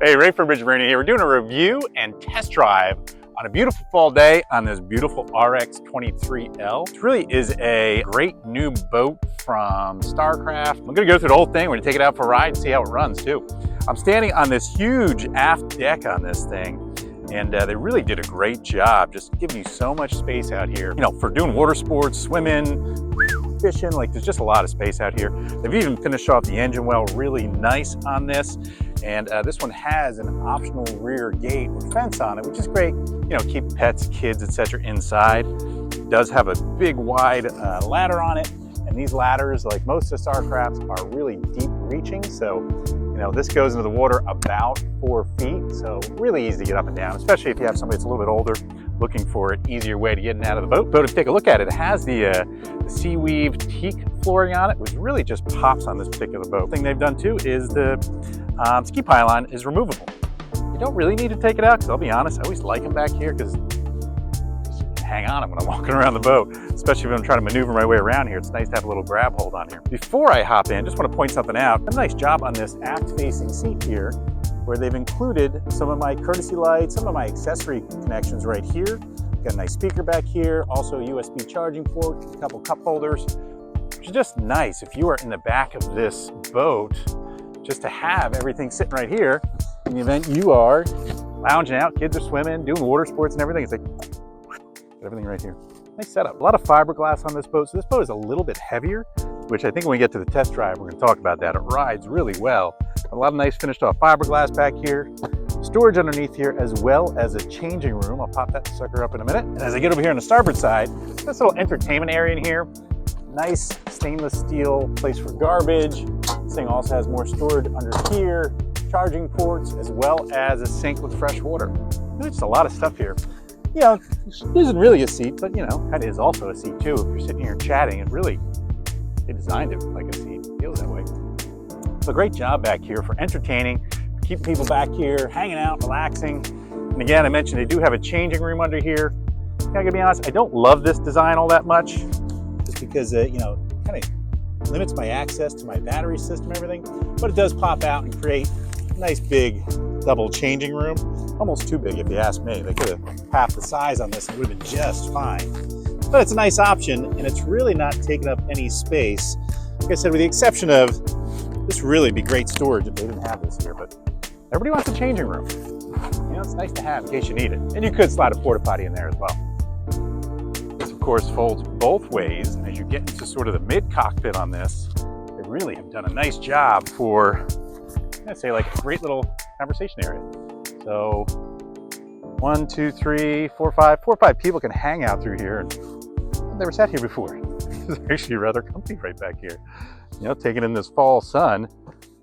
Hey, Lake Hopatcong Bridge Marina here. We're doing a review and test drive on a beautiful fall day on this beautiful RX 23L. This really is a great new boat from Starcraft. I'm gonna go through the whole thing. We're gonna take it out for a ride and see how it runs too. I'm standing on this huge aft deck on this thing, and they really did a great job just giving you so much space out here. You know, for doing water sports, swimming, fishing, like there's just a lot of space out here. They've even finished off the engine well really nice on this. And this one has an optional rear gate with fence on it, which is great. You know, keep pets, kids, etc. inside. It does have a big wide ladder on it. And these ladders, like most of the Starcrafts, are really deep reaching. So, you know, this goes into the water about 4 feet. So really easy to get up and down, especially if you have somebody that's a little bit older looking for an easier way to get in and out of the boat. But if you take a look at it, it has the sea weave teak flooring on it, which really just pops on this particular boat. The thing they've done too is the ski pylon is removable. You don't really need to take it out, because I'll be honest, I always like them back here because you can hang on them when I'm walking around the boat, especially if I'm trying to maneuver my way around here. It's nice to have a little grab hold on here. Before I hop in, just want to point something out. A nice job on this aft-facing seat here, where they've included some of my courtesy lights, some of my accessory connections right here. Got a nice speaker back here, also a USB charging port, a couple cup holders, which is just nice if you are in the back of this boat, just to have everything sitting right here in the event you are lounging out, kids are swimming, doing water sports and everything. It's like, everything right here. Nice setup. A lot of fiberglass on this boat. So this boat is a little bit heavier, which I think when we get to the test drive, we're gonna talk about that. It rides really well. A lot of nice finished off fiberglass back here. Storage underneath here, as well as a changing room. I'll pop that sucker up in a minute. And as I get over here on the starboard side, this little entertainment area in here. Nice stainless steel place for garbage. This thing also has more storage under here, charging ports, as well as a sink with fresh water. There's just a lot of stuff here. You know, this isn't really a seat, but you know, that is also a seat too. If you're sitting here chatting, they designed it like a seat. It feels that way. So great job back here for entertaining, keeping people back here, hanging out, relaxing. And again, I mentioned they do have a changing room under here. I gotta be honest, I don't love this design all that much, just because you know, kind of limits my access to my battery system and everything, but it does pop out and create a nice big double changing room. Almost too big if you ask me. They could have half the size on this and it would have been just fine. But it's a nice option, and it's really not taking up any space. Like I said, with the exception of, this really be great storage if they didn't have this here, but everybody wants a changing room. You know, it's nice to have in case you need it. And you could slide a porta potty in there as well. This, of course, folds both ways, and as you get into sort of the mid-cockpit on this, they really have done a nice job for, I'd say, like a great little conversation area. So 1, 2, 3, 4, 5, 4 or 5 people can hang out through here, and I've never sat here before. It's actually rather comfy right back here. You know, taking in this fall sun,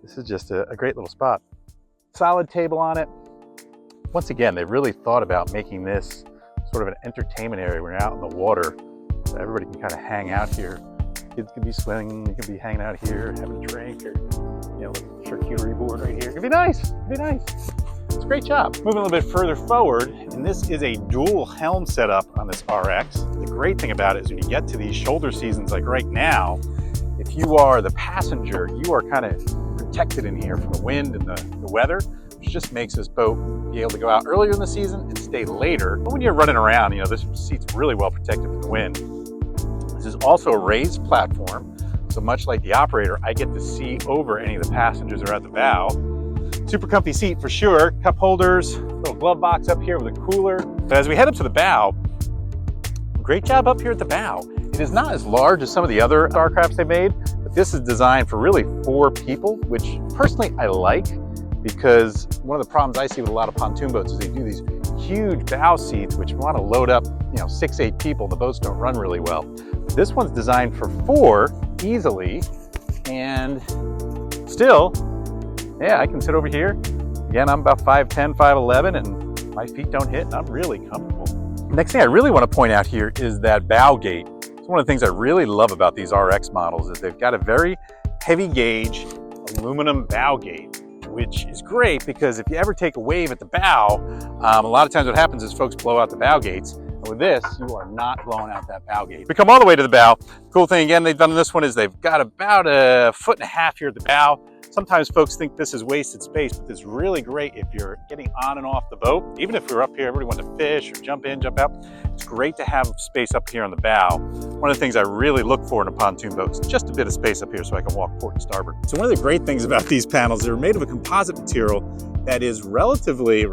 this is just a great little spot. Solid table on it. Once again, they really thought about making this sort of an entertainment area. We're out in the water, so everybody can kind of hang out here. Kids can be swimming, they can be hanging out here, having a drink, or you know, a charcuterie board right here. It'd be nice. It'd be nice. It's a great job. Moving a little bit further forward, and this is a dual helm setup on this RX. The great thing about it is when you get to these shoulder seasons like right now, if you are the passenger, you are kind of protected in here from the wind and the weather, which just makes this boat be able to go out earlier in the season and stay later. But when you're running around, you know, this seat's really well protected from the wind. This is also a raised platform, so much like the operator, I get to see over any of the passengers that are at the bow. Super comfy seat for sure. Cup holders, little glove box up here with a cooler. But as we head up to the bow, great job up here at the bow. It is not as large as some of the other Starcrafts they made, but this is designed for really 4 people, which personally I like, because one of the problems I see with a lot of pontoon boats is they do these huge bow seats, which want to load up, you know, 6, 8 people. The boats don't run really well. This one's designed for 4 easily, and still, yeah, I can sit over here. Again, I'm about 5'10", 5'11", and my feet don't hit, and I'm really comfortable. Next thing I really want to point out here is that bow gate. It's one of the things I really love about these RX models is they've got a very heavy gauge aluminum bow gate, which is great because if you ever take a wave at the bow, a lot of times what happens is folks blow out the bow gates. And With this, you are not blowing out that bow gauge. We come all the way to the bow. Cool thing again they've done in this one is they've got about 1.5 foot here at the bow. Sometimes folks think this is wasted space, but it's really great if you're getting on and off the boat. Even if we're up here, everybody wants to fish or jump in, jump out. It's great to have space up here on the bow. One of the things I really look for in a pontoon boat is just a bit of space up here so I can walk port and starboard. So one of the great things about these panels, they're made of a composite material that is relatively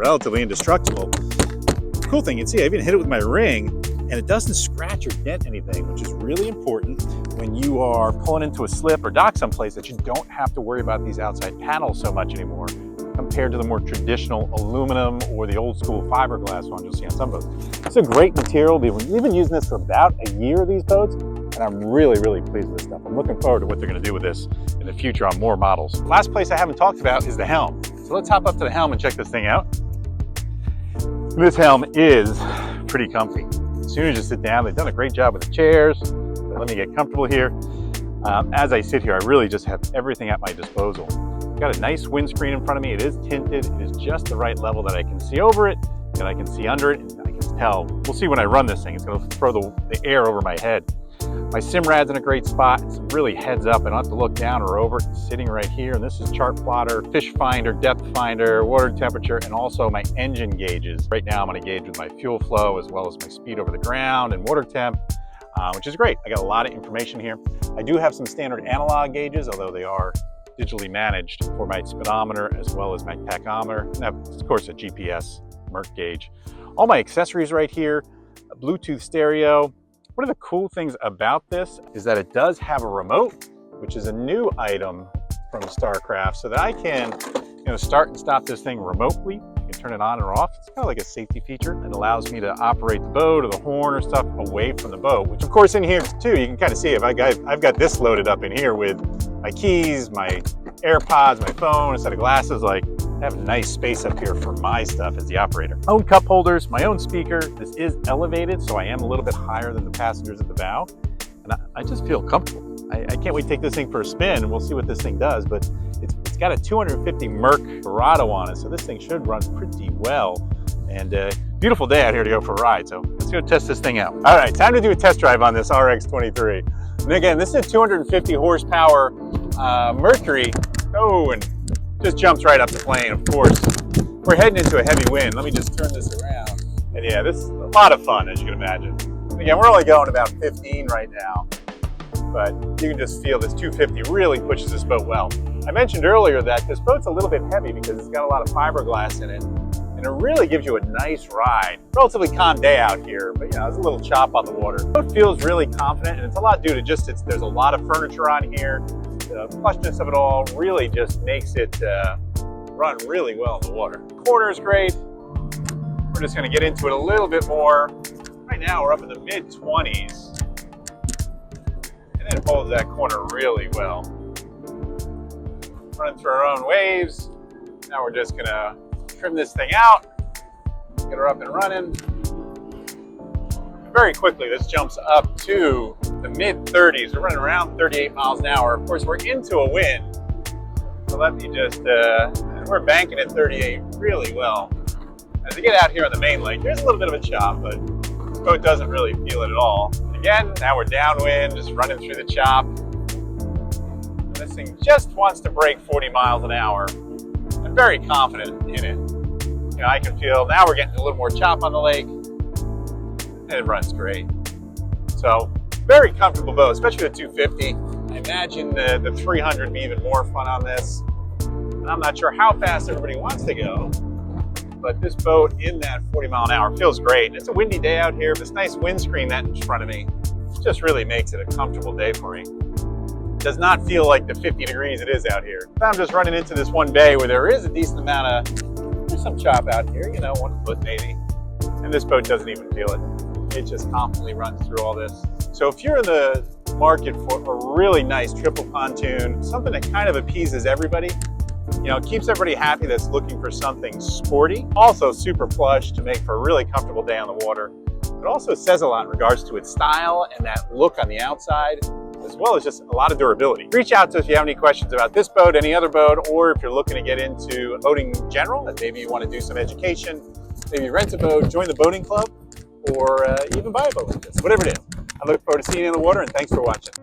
indestructible. The cool thing, you can see I even hit it with my ring and it doesn't scratch or dent anything, which is really important when you are pulling into a slip or dock someplace, that you don't have to worry about these outside panels so much anymore compared to the more traditional aluminum or the old school fiberglass ones you'll see on some boats. It's a great material. We've been using this for about a year of these boats, and I'm really pleased with this stuff. I'm looking forward to what they're going to do with this in the future on more models. Last place I haven't talked about is the helm. So let's hop up to the helm and check this thing out. This helm is pretty comfy. As soon as you sit down, they've done a great job with the chairs. Let me get comfortable here. As I sit here, I really just have everything at my disposal. I've got a nice windscreen in front of me. It is tinted. It is just the right level that I can see over it, and I can see under it, and I can tell. We'll see when I run this thing. It's going to throw the air over my head. My Simrad's in a great spot. It's really heads up. I don't have to look down or over. It's sitting right here. And this is chart plotter, fish finder, depth finder, water temperature, and also my engine gauges. Right now I'm on a gauge with my fuel flow as well as my speed over the ground and water temp, which is great. I got a lot of information here. I do have some standard analog gauges, although they are digitally managed, for my speedometer as well as my tachometer. And I have, of course, a GPS Merc gauge. All my accessories right here, a Bluetooth stereo. One of the cool things about this is that it does have a remote, which is a new item from Starcraft, so that I can, start and stop this thing remotely. I can turn it on or off. It's kind of like a safety feature. It allows me to operate the boat or the horn or stuff away from the boat, which of course in here too, you can kind of see I've got this loaded up in here with my keys, my AirPods, my phone, a set of glasses. Like, I have a nice space up here for my stuff as the operator. Own cup holders, my own speaker. This is elevated, so I am a little bit higher than the passengers at the bow. And I just feel comfortable. I can't wait to take this thing for a spin and we'll see what this thing does, but it's got a 250 Merc Verado on it, so this thing should run pretty well. And beautiful day out here to go for a ride, so let's go test this thing out. All right, time to do a test drive on this RX 23. And again, this is a 250 horsepower Mercury. Oh, and just jumps right up the plane, of course. We're heading into a heavy wind. Let me just turn this around. And yeah, this is a lot of fun, as you can imagine. And again, we're only going about 15 right now, but you can just feel this 250 really pushes this boat well. I mentioned earlier that this boat's a little bit heavy because it's got a lot of fiberglass in it, and it really gives you a nice ride. Relatively calm day out here, but there's a little chop on the water. The boat feels really confident, and it's a lot due to just there's a lot of furniture on here. The plushness of it all really just makes it run really well in the water. Corner is great. We're just going to get into it a little bit more. Right now we're up in the mid-20s, and it holds that corner really well. Running through our own waves. Now we're just going to trim this thing out, get her up and running. Very quickly, this jumps up to the mid-30s. We're running around 38 miles an hour. Of course, we're into a wind. So let me just, we're banking at 38 really well. As we get out here on the main lake, there's a little bit of a chop, but this boat doesn't really feel it at all. Again, now we're downwind, just running through the chop. And this thing just wants to break 40 miles an hour. I'm very confident in it. I can feel, now we're getting a little more chop on the lake, and it runs great. So, very comfortable boat, especially the 250. I imagine the 300 would be even more fun on this. And I'm not sure how fast everybody wants to go, but this boat in that 40 mile an hour feels great. It's a windy day out here, but this nice windscreen that's in front of me just really makes it a comfortable day for me. It does not feel like the 50 degrees it is out here. I'm just running into this one bay where there is a decent amount of, there's some chop out here, 1 foot maybe. And this boat doesn't even feel it. It just confidently runs through all this. So if you're in the market for a really nice triple pontoon, something that kind of appeases everybody, keeps everybody happy that's looking for something sporty, also super plush to make for a really comfortable day on the water. It also says a lot in regards to its style and that look on the outside, as well as just a lot of durability. Reach out to us if you have any questions about this boat, any other boat, or if you're looking to get into boating in general, and maybe you want to do some education, maybe rent a boat, join the boating club. or even buy a boat like this, whatever it is. I look forward to seeing you in the water, and thanks for watching.